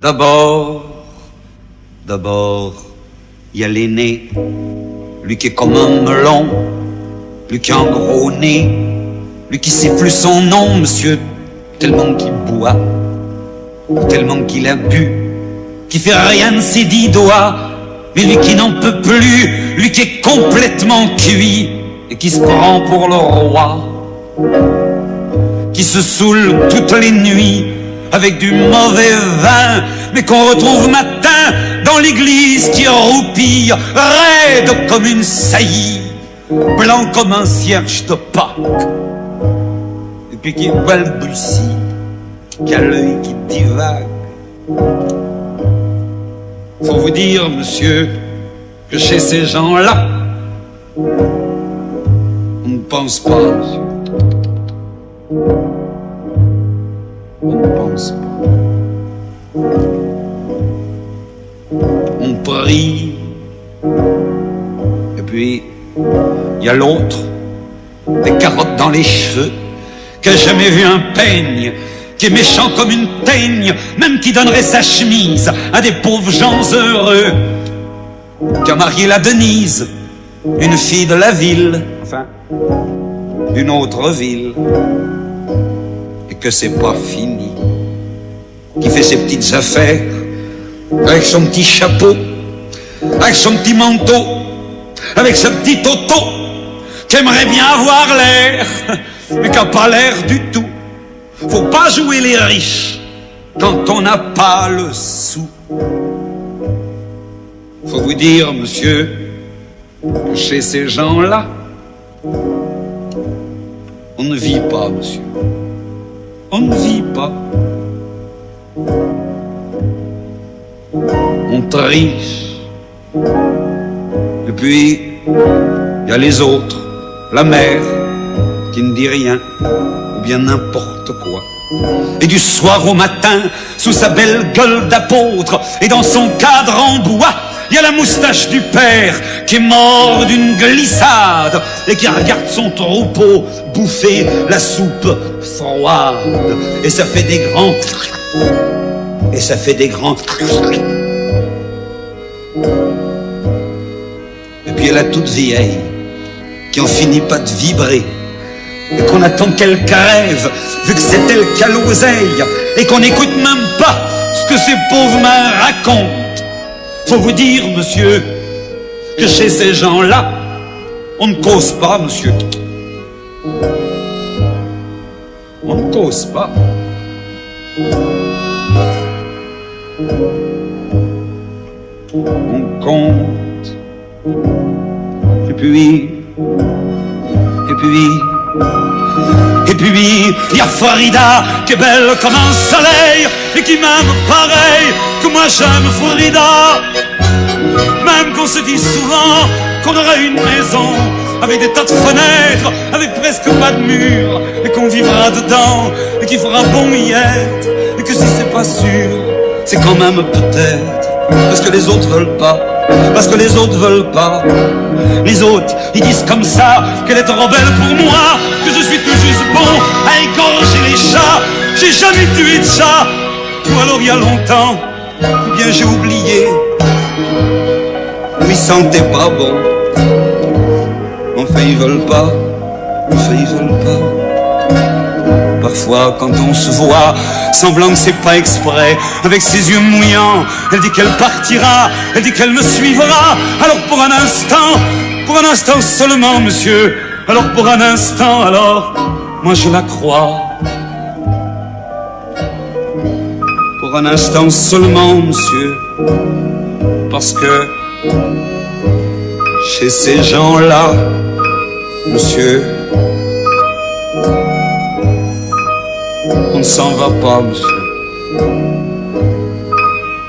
D'abord, il y a l'aîné, lui qui est comme un melon, lui qui a un gros nez, lui qui sait plus son nom, monsieur, tellement qu'il boit, tellement qu'il a bu, qui fait rien de ses 10 doigts, mais lui qui n'en peut plus, lui qui est complètement cuit, et qui se prend pour le roi, qui se saoule toutes les nuits, avec du mauvais vin, mais qu'on retrouve matin dans l'église qui roupille, raide comme une saillie, blanc comme un cierge de Pâques, et puis qui balbutie, qui a l'œil qui divague. Faut vous dire, monsieur, que chez ces gens-là, on ne pense pas, monsieur. On ne pense pas. On prie. Et puis, il y a l'autre, des carottes dans les cheveux, qui a jamais vu un peigne, qui est méchant comme une teigne, même qui donnerait sa chemise à des pauvres gens heureux, qui a marié la Denise, une fille de la ville, enfin, d'une autre ville, et que c'est pas fini, qui fait ses petites affaires, avec son petit chapeau, avec son petit manteau, avec ce petit auto, qui aimerait bien avoir l'air, mais qui n'a pas l'air du tout. Faut pas jouer les riches quand on n'a pas le sou. Faut vous dire, monsieur, que chez ces gens-là, on ne vit pas, monsieur. On ne vit pas. On triche. Et puis, il y a les autres, la mère, qui ne dit rien, ou bien n'importe quoi. Et du soir au matin, sous sa belle gueule d'apôtre, et dans son cadre en bois, il y a la moustache du père qui est mort d'une glissade et qui regarde son troupeau bouffer la soupe froide. Et ça fait des grands... Et ça fait des grands... Et puis il y a la toute vieille qui en finit pas de vibrer et qu'on attend qu'elle crève vu que c'est elle qui a l'oseille et qu'on n'écoute même pas ce que ces pauvres mains racontent. Faut vous dire, monsieur, que chez ces gens-là, on ne cause pas, monsieur. On ne cause pas. On compte. Et puis, il y a Farida qui est belle comme un soleil et qui m'aime pareil que moi j'aime Farida. Même qu'on se dit souvent qu'on aurait une maison avec des tas de fenêtres, avec presque pas de murs, et qu'on vivra dedans et qu'il fera bon y être, et que si c'est pas sûr, c'est quand même peut-être parce que les autres veulent pas. Parce que les autres veulent pas. Les autres, ils disent comme ça qu'elle est trop belle pour moi, que je suis tout juste bon à égorger les chats. J'ai jamais tué de chat, ou alors il y a longtemps, ou bien j'ai oublié. Ils sentaient pas bon. Enfin ils veulent pas. Enfin ils veulent pas. Parfois quand on se voit, semblant que c'est pas exprès, avec ses yeux mouillants, elle dit qu'elle partira, elle dit qu'elle me suivra. Alors pour un instant seulement, monsieur, alors pour un instant, alors, moi je la crois. Pour un instant seulement, monsieur, parce que chez ces gens-là, monsieur, on ne s'en va pas, monsieur.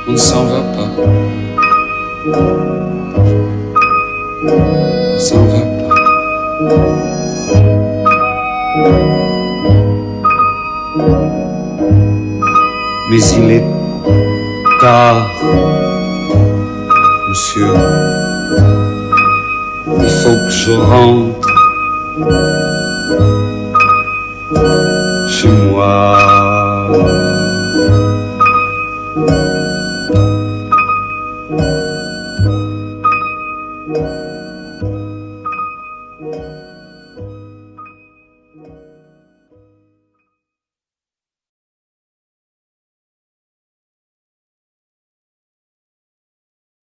On ne s'en va pas. On ne s'en va pas. Mais il est tard, monsieur. Il faut que je rentre chez moi.